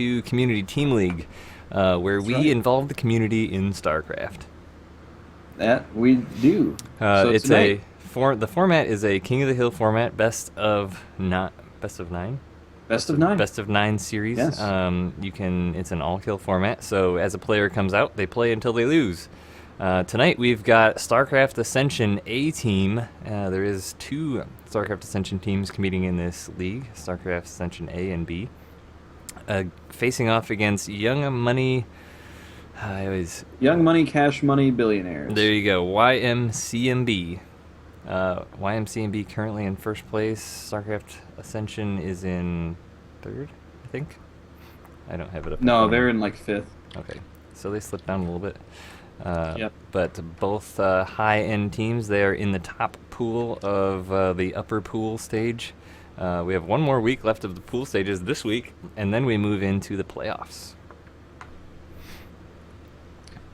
to Community Team League, where we involve the community in StarCraft. That we do. So It's tonight, the format is a King of the Hill format, best of nine. best of 9. Best of 9 series. Yes. It's an all-kill format, so as a player comes out, they play until they lose. Tonight we've got StarCraft Ascension A team. There is 2 StarCraft Ascension teams competing in this league, StarCraft Ascension A and B, facing off against Young Money. Young Money, Cash Money, Billionaires. There you go, YMCMB. YMCMB currently in first place. StarCraft Ascension is in third, I think. I don't have it up. No, they're in like 5th. Okay, so they slipped down a little bit. Yep. But both high-end teams, they are in the top pool of the upper pool stage. We have one more week left of the pool stages this week, and then we move into the playoffs.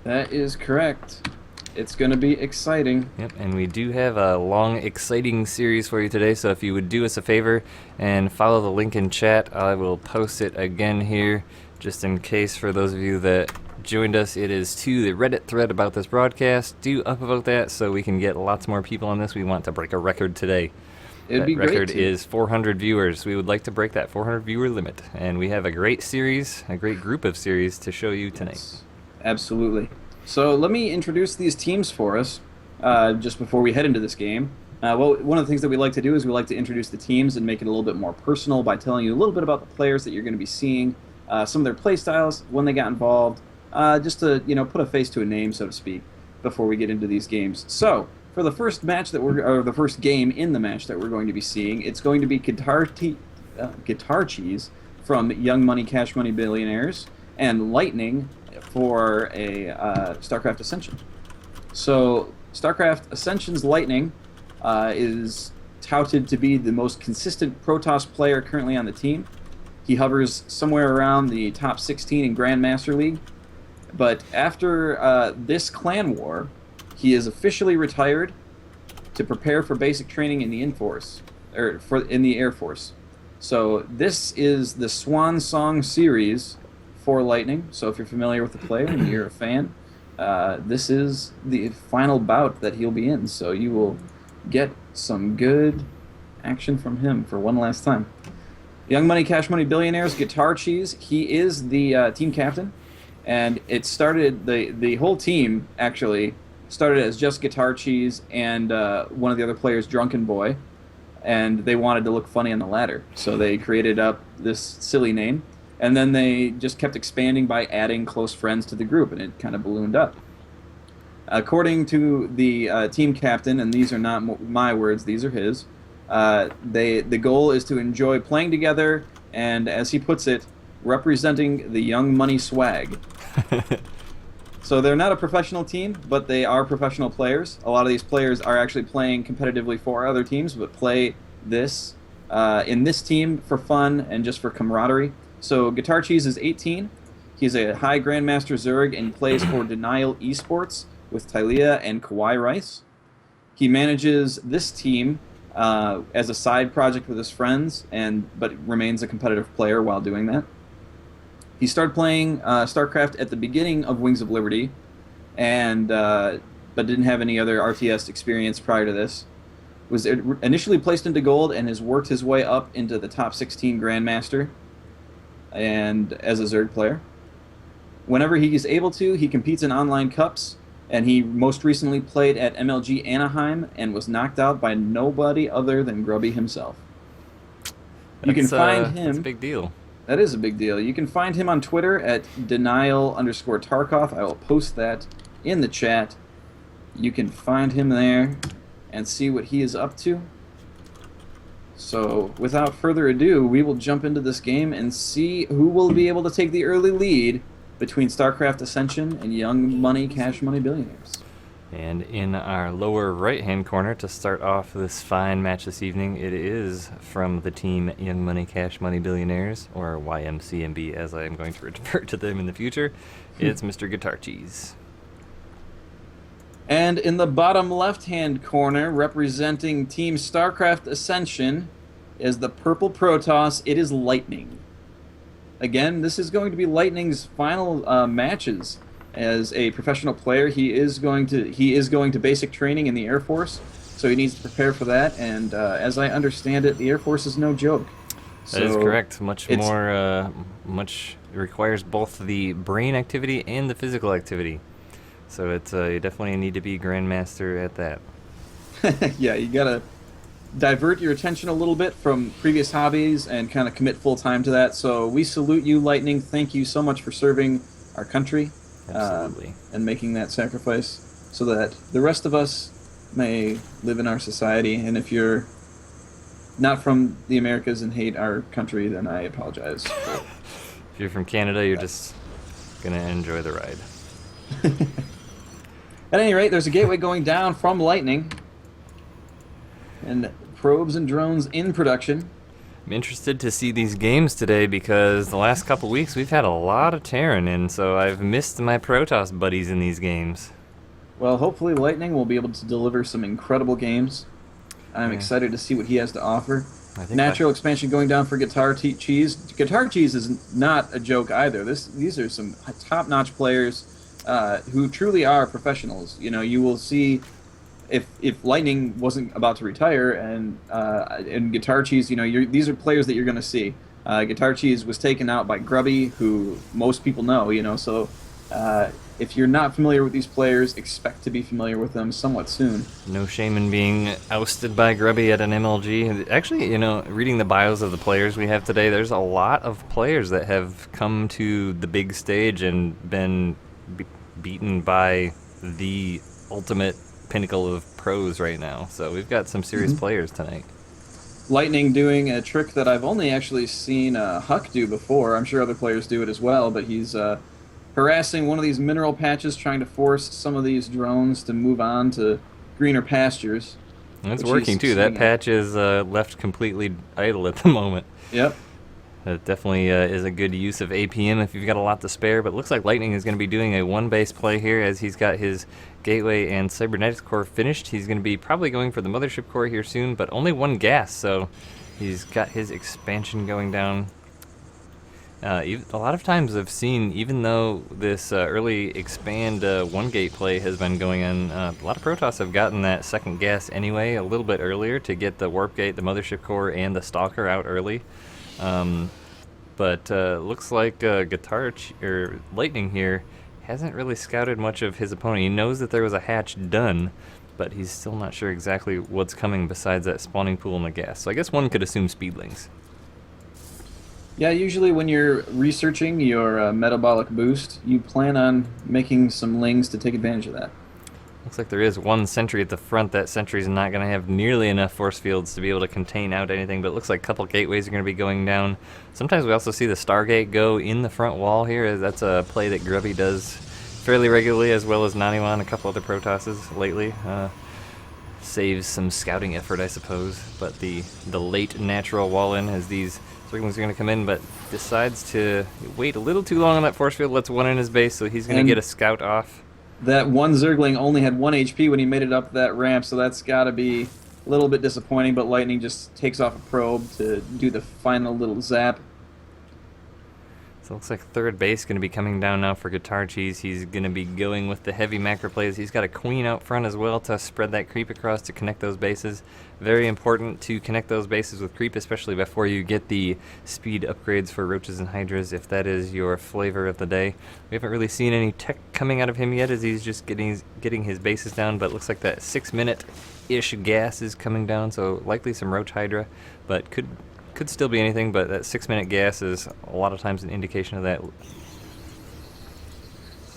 That is correct. It's going to be exciting. Yep, and we do have a long, exciting series for you today, so if you would do us a favor and follow the link in chat, I will post it again here, just in case for those of you that joined us. It is to the Reddit thread about this broadcast. Do upvote that so we can get lots more people on this. We want to break a record today. It'd be great. Record is 400 viewers. We would like to break that 400 viewer limit, and we have a great series, a great group of series to show you tonight. Yes, absolutely. So let me introduce these teams for us just before we head into this game. Well, one of the things that we like to do is we like to introduce the teams and make it a little bit more personal by telling you a little bit about the players that you're going to be seeing, some of their play styles, when they got involved, just to put a face to a name, so to speak, before we get into these games. So for the first match or the first game in the match that we're going to be seeing, it's going to be Guitar Cheese from Young Money, Cash Money, Billionaires, and Lightning for a StarCraft Ascension. So StarCraft Ascension's Lightning is touted to be the most consistent Protoss player currently on the team. He hovers somewhere around the top 16 in Grandmaster League. But after this clan war, he is officially retired to prepare for basic training in the in the Air Force. So this is the Swan Song series for Lightning. So if you're familiar with the player and you're a fan, this is the final bout that he'll be in. So you will get some good action from him for one last time. Young Money, Cash Money, Billionaires, Guitar Cheese. He is the team captain. And it started, the whole team actually started as just Guitar Cheese and one of the other players, Drunken Boy. And they wanted to look funny on the ladder. So they created up this silly name. And then they just kept expanding by adding close friends to the group, and it kind of ballooned up. According to the team captain, and these are not my words, these are his, the goal is to enjoy playing together and, as he puts it, representing the Young Money swag. So they're not a professional team, but they are professional players. A lot of these players are actually playing competitively for other teams, but play this in this team for fun and just for camaraderie. So Guitar Cheese is 18. He's a high Grandmaster Zerg and plays for Denial Esports with Tylea and Kawhi Rice. He manages this team as a side project with his friends, but remains a competitive player while doing that. He started playing StarCraft at the beginning of Wings of Liberty, but didn't have any other RTS experience prior to this. Was initially placed into gold and has worked his way up into the top 16 Grandmaster, and as a Zerg player. Whenever he is able to, he competes in online cups, and he most recently played at MLG Anaheim and was knocked out by nobody other than Grubby himself. You can find him. That's a big deal. That is a big deal. You can find him on Twitter at denial_Tarkov. I will post that in the chat. You can find him there and see what he is up to. So, without further ado, we will jump into this game and see who will be able to take the early lead between StarCraft Ascension and Young Money, Cash Money, Billionaires. And in our lower right-hand corner, to start off this fine match this evening, it is from the team Young Money, Cash Money, Billionaires, or YMCMB, as I am going to refer to them in the future. It's Mr. Guitar Cheese. And in the bottom left-hand corner, representing Team StarCraft Ascension, is the purple Protoss. It is Lightning. again, this is going to be Lightning's final matches as a professional player. He is going to basic training in the Air Force, so he needs to prepare for that. And as I understand it, the Air Force is no joke. That is So correct. Much it's more, much it requires both the brain activity and the physical activity. So it's you definitely need to be grandmaster at that. yeah, you gotta divert your attention a little bit from previous hobbies and kind of commit full time to that. So we salute you, Lightning. Thank you so much for serving our country Absolutely. and making that sacrifice so that the rest of us may live in our society. And if you're not from the Americas and hate our country, then I apologize. If you're from Canada, you're just gonna enjoy the ride. At any rate, there's a gateway going down from Lightning, and probes and drones in production. I'm interested to see these games today because the last couple weeks we've had a lot of Terran, and so I've missed my Protoss buddies in these games. Well, hopefully Lightning will be able to deliver some incredible games. I'm excited to see what he has to offer. Natural expansion going down for Cheese. Guitar Cheese is not a joke either. These are some top-notch players who truly are professionals. You know, you will see if Lightning wasn't about to retire and Guitar Cheese, you know, these are players that you're going to see. Guitar Cheese was taken out by Grubby, who most people know. You know, so if you're not familiar with these players, expect to be familiar with them somewhat soon. No shame in being ousted by Grubby at an MLG. Actually, you know, reading the bios of the players we have today, there's a lot of players that have come to the big stage and been beaten by the ultimate pinnacle of pros right now. So we've got some serious players tonight. Lightning doing a trick that I've only actually seen Huck do before. I'm sure other players do it as well, but he's harassing one of these mineral patches, trying to force some of these drones to move on to greener pastures. And it's working too. That patch is left completely idle at the moment. Yep. It definitely is a good use of APM if you've got a lot to spare, but it looks like Lightning is going to be doing a one-base play here as he's got his Gateway and Cybernetics core finished. He's going to be probably going for the Mothership core here soon, but only one gas, so he's got his expansion going down. A lot of times I've seen, even though this early expand one-gate play has been going on, a lot of Protoss have gotten that second gas anyway a little bit earlier to get the Warp Gate, the Mothership core, and the Stalker out early. But looks like Lightning here hasn't really scouted much of his opponent. He knows that there was a hatch done, but he's still not sure exactly what's coming besides that spawning pool and the gas. So I guess one could assume speedlings. Yeah, usually when you're researching your metabolic boost, you plan on making some lings to take advantage of that. Looks like there is one sentry at the front. That sentry's not going to have nearly enough force fields to be able to contain out anything, but it looks like a couple gateways are going to be going down. Sometimes we also see the Stargate go in the front wall here. That's a play that Grubby does fairly regularly, as well as Naniwa and a couple other Protosses lately. Saves some scouting effort, I suppose, but the late natural wall in as these Zerglings are going to come in, but decides to wait a little too long on that force field, lets one in his base, so he's going to get a scout off. That one Zergling only had 1 HP when he made it up that ramp, so that's got to be a little bit disappointing, but Lightning just takes off a probe to do the final little zap. So it looks like third base going to be coming down now for Guitar Cheese. He's going to be going with the heavy macro plays. He's got a queen out front as well to spread that creep across to connect those bases. Very important to connect those bases with creep, especially before you get the speed upgrades for roaches and hydras, if that is your flavor of the day. We haven't really seen any tech coming out of him yet as he's just getting his bases down, but it looks like that 6-minute-ish gas is coming down, so likely some roach hydra, but could still be anything, but that 6-minute gas is a lot of times an indication of that.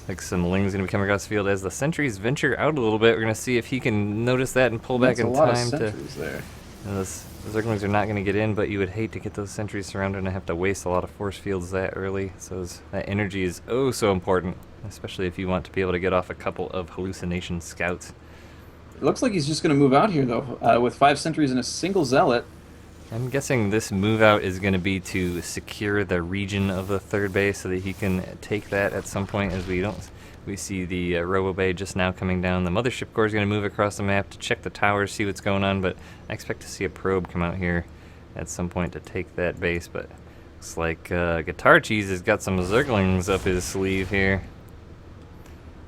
Like some lings going to be coming across the field as the sentries venture out a little bit. We're going to see if he can notice that and pull back in time to. There. Those Zerglings are not going to get in, but you would hate to get those sentries surrounded and have to waste a lot of force fields that early. So that energy is oh so important, especially if you want to be able to get off a couple of hallucination scouts. It looks like he's just going to move out here, though, with 5 sentries and a single zealot. I'm guessing this move out is going to be to secure the region of the third base so that he can take that at some point, as we see the Robo Bay just now coming down. The Mothership core is going to move across the map to check the towers, see what's going on, but I expect to see a probe come out here at some point to take that base, but Looks like Guitar Cheese has got some Zerglings up his sleeve here.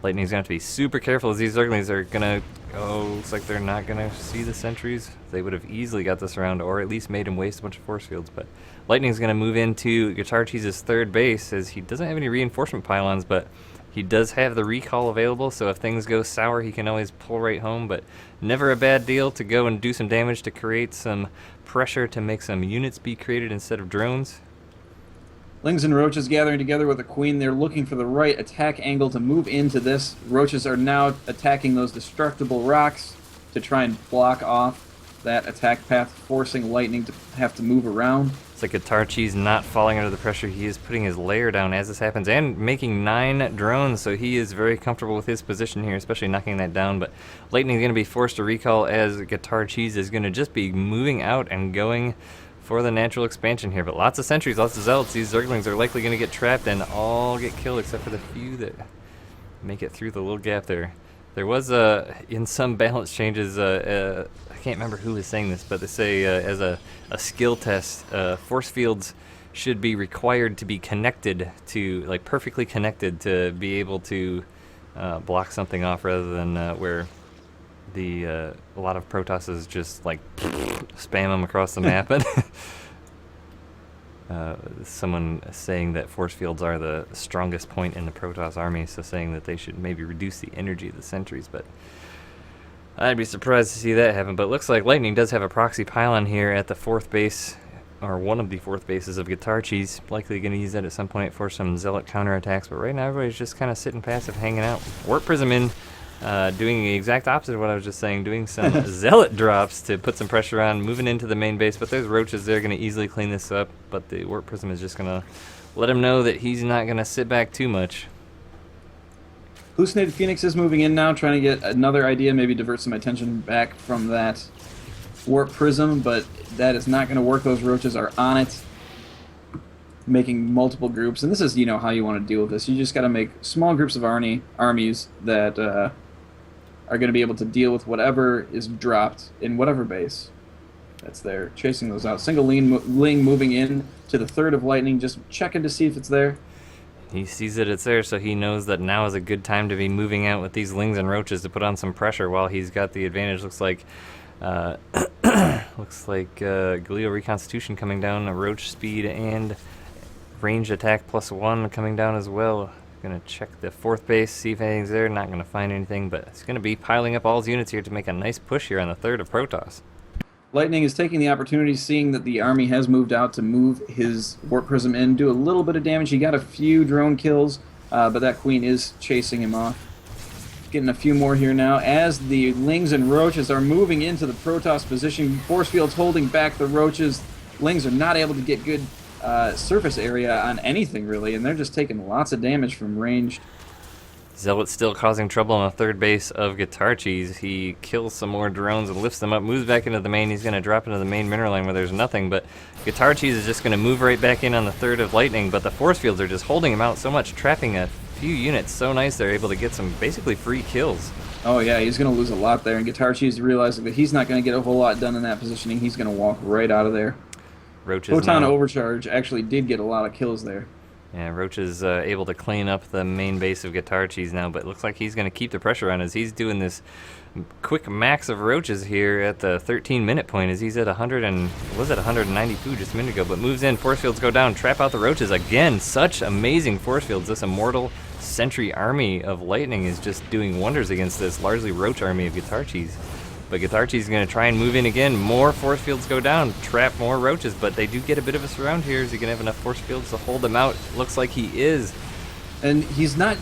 Lightning's gonna have to be super careful as these Zerglings are gonna... Oh, looks like they're not gonna see the sentries. They would have easily got this around, or at least made him waste a bunch of force fields. But Lightning's gonna move into Guitar Cheese's third base, as he doesn't have any reinforcement pylons, but he does have the recall available, so if things go sour, he can always pull right home. But never a bad deal to go and do some damage to create some pressure to make some units be created instead of drones. Lings and Roaches gathering together with a Queen. They're looking for the right attack angle to move into this. Roaches are now attacking those destructible rocks to try and block off that attack path, forcing Lightning to have to move around. It's like Guitar Cheese not falling under the pressure. He is putting his layer down as this happens and making 9 drones, so he is very comfortable with his position here, especially knocking that down. But Lightning is going to be forced to recall as Guitar Cheese is going to just be moving out and going for the natural expansion here. But lots of sentries, lots of zealots. These Zerglings are likely going to get trapped and all get killed except for the few that make it through the little gap there. There was, in some balance changes, I can't remember who was saying this, but they say as a skill test, force fields should be required to be connected to, like perfectly connected to be able to block something off, rather than where the a lot of Protosses just like spam them across the map. Someone saying that force fields are the strongest point in the Protoss army, so saying that they should maybe reduce the energy of the sentries, but I'd be surprised to see that happen. But it looks like Lightning does have a proxy pylon here at the 4th base, or one of the 4th bases of Guitar Cheese. Likely going to use that at some point for some zealot counterattacks, but right now everybody's just kind of sitting passive, hanging out. Warp Prism in, doing the exact opposite of what I was just saying, doing some zealot drops to put some pressure on, moving into the main base. But there's Roaches, they're going to easily clean this up, but the Warp Prism is just going to let him know that he's not going to sit back too much. Hallucinated Phoenix is moving in now, trying to get another idea, maybe divert some attention back from that Warp Prism, but that is not going to work. Those Roaches are on it, making multiple groups, and this is, you know, how you want to deal with this. You just got to make small groups of armies that are going to be able to deal with whatever is dropped in whatever base that's there. Chasing those out. Single Ling moving in to the 3rd of Lightning, just checking to see if it's there. He sees that it's there, so he knows that now is a good time to be moving out with these Lings and Roaches to put on some pressure while he's got the advantage. Looks like Galeo Reconstitution coming down, a Roach speed and range attack +1 coming down as well. Gonna check the 4th base, see if anything's there. Not gonna find anything, but it's gonna be piling up all his units here to make a nice push here on the 3rd of Protoss. Lightning is taking the opportunity, seeing that the army has moved out, to move his Warp Prism in, do a little bit of damage. He got a few drone kills, but that Queen is chasing him off. Getting a few more here now as the Lings and Roaches are moving into the Protoss position. Force fields holding back the Roaches. Lings are not able to get good surface area on anything, really, and they're just taking lots of damage from ranged. Zealot's still causing trouble on the 3rd base of Guitar Cheese. He kills some more drones and lifts them up, moves back into the main. He's going to drop into the main mineral line where there's nothing, but Guitar Cheese is just going to move right back in on the 3rd of Lightning, but the force fields are just holding him out so much, trapping a few units so nice they're able to get some basically free kills. Oh yeah, he's going to lose a lot there, and Guitar Cheese realizing that he's not going to get a whole lot done in that positioning. He's going to walk right out of there. Roaches Photon now, Overcharge actually did get a lot of kills there. Yeah, Roach is able to clean up the main base of Guitar Cheese now, but it looks like he's going to keep the pressure on as he's doing this quick max of Roaches here at the 13-minute point, as he's at 100 and was at 192 just a minute ago, but moves in, force fields go down, trap out the Roaches. Again, such amazing force fields. This immortal sentry army of Lightning is just doing wonders against this largely Roach army of Guitar Cheese. But Guitar Cheese is going to try and move in again. More force fields go down, trap more Roaches, but they do get a bit of a surround here. Is he going to have enough force fields to hold them out? Looks like he is. And he's not...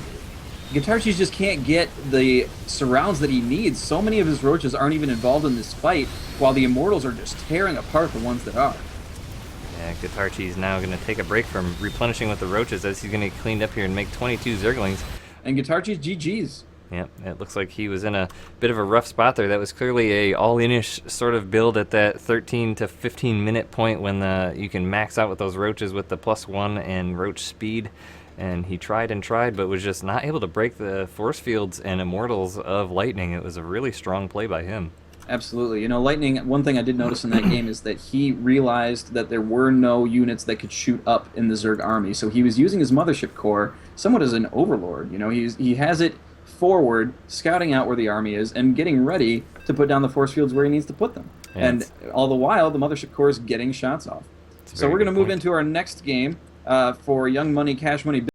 Guitar Cheese just can't get the surrounds that he needs. So many of his Roaches aren't even involved in this fight, while the Immortals are just tearing apart the ones that are. Yeah, Guitar Cheese now going to take a break from replenishing with the Roaches as he's going to get cleaned up here and make 22 Zerglings. And Guitar Cheese GG's. Yep, it looks like he was in a bit of a rough spot there. That was clearly a all-in-ish sort of build at that 13 to 15 minute point when you can max out with those Roaches with the +1 and Roach speed. And he tried and tried, but was just not able to break the force fields and Immortals of Lightning. It was a really strong play by him. Absolutely. Lightning, one thing I did notice in that game is that he realized that there were no units that could shoot up in the Zerg army. So he was using his Mothership Core somewhat as an overlord. He has it forward, scouting out where the army is, and getting ready to put down the force fields where he needs to put them. Yeah, and all the while, the Mothership Core is getting shots off. So we're going to move into our next game for Young Money, Cash Money,